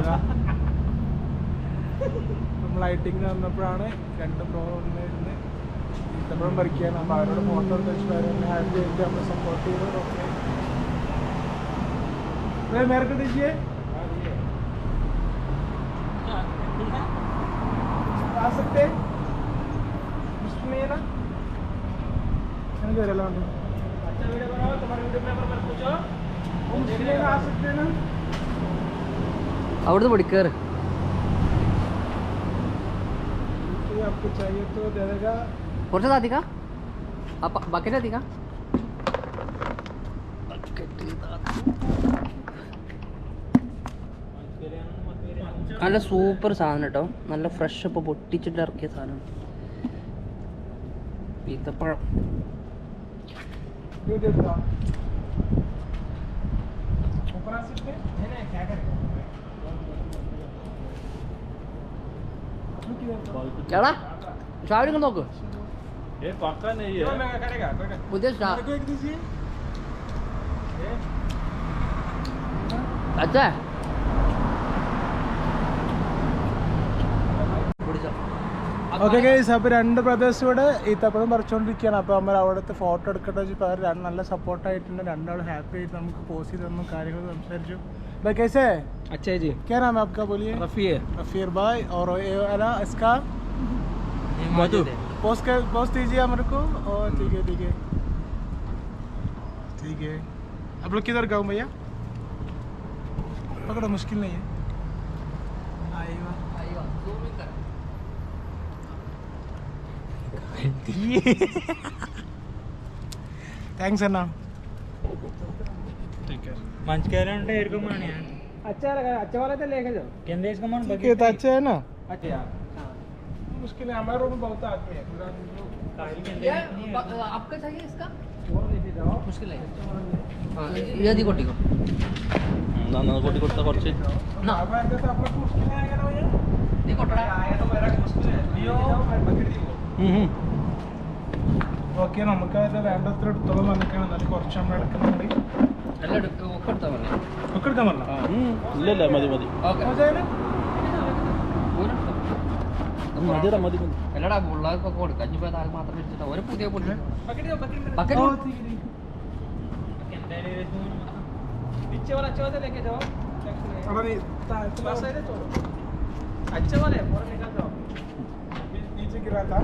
जाएगा നമ്മൾ ലൈറ്റിങ്ങിന് വന്നപ്പോഴാണ് രണ്ട് പ്രോ ഉണ്ടായിരുന്നത് ഇത്തപ്പോഴും വരയ്ക്കുകയാണ് അപ്പോൾ അവരോട് ഫോട്ടോ എടുത്ത് അവരെ ഹാപ്പി ആയിട്ട് നമ്മൾ സപ്പോർട്ട് ചെയ്ത് ഓക്കെ मेरे को दीजिए आ सकते मुश्किल नहीं है ना मैंने कह रहा हूँ अच्छा वीडियो बनाओ तुम्हारे वीडियो में पर पूछो मुश्किल नहीं आ सकते ना अवड़ तो बड़ी कर आपको चाहिए तो दे देगा और सा दिखा आप बकेट दिखा നല്ല സൂപ്പർ സാധനം കേട്ടോ നല്ല ഫ്രഷ് ഇപ്പോൾ പൊട്ടിച്ചിട്ട് ഇറക്കിയ സാധനം ഈത്തപ്പഴം ചേടാ ഷാവിനെ നോക്ക് പുതിയ അച്ഛാ ഓക്കെ ഗൈസ് അപ്പോൾ രണ്ട് ബ്രദേഴ്സ് കൂടെ ഈത്തപ്പഴം പറിച്ചുകൊണ്ടിരിക്കുകയാണ് അപ്പോൾ നമ്മൾ അവിടുത്തെ ഫോട്ടോ എടുക്കട്ടെ വെച്ചിട്ട് അവർ നല്ല സപ്പോർട്ടായിട്ടുണ്ട് രണ്ടാളും ഹാപ്പി ആയിട്ട് നമുക്ക് പോസ് ചെയ്ത് തന്നു കാര്യങ്ങൾ സംസാരിച്ചു भाई कैसे अच्छा जी क्या नाम है आपका बोलिए रफ़ीर भाई और ये वाला इसका मधु पोस्ट दीजिए मेरे को और ठीक है ठीक है आप लोग किधर गाँव भैया पकड़ो मुश्किल नहीं है थैंक्स अन्ना ठीक है मंच कह रहे हैं एरको माने अच्छा लगा अच्छा वाला तो लेके जाओ केंद्र इसका मन ठीक है तो अच्छा है ना अच्छा मुश्किल है हमारे रूम में बहुत आदमी है पूरा आपका चाहिए इसका और लेके जाओ मुश्किल है हाँ ये दी कोटी को ना कोटी कोटा കുറച്ച് ना अब ऐसे तो आप लोग मुश्किल है आएगा ना भैया दी कोटड़ा आया तो मेरा मुश्किल है लियो बकेट दियो ഓക്കെ നമുക്ക് അതിൻ്റെ വേണ്ടത്ര എടുത്തോളം വന്നിട്ടാണ് എന്നാലും കുറച്ച് നമ്മൾ എടുക്കുന്നുണ്ട് എല്ലാം ഒക്കെ എടുത്താൽ മതി ഒക്കെ എടുക്കാൻ പറഞ്ഞോ ഇല്ലല്ല മതി മതി ഓക്കെ മതി എല്ലാടാ പിള്ളേർക്കൊക്കെ കൊടുക്കാം ഇനിയിപ്പോൾ അത് മാത്രം വെച്ചിട്ട് ഒരു പുതിയ പൊട്ടി अच्छा वाला है पूरा निकल जाओ नीचे गिरा था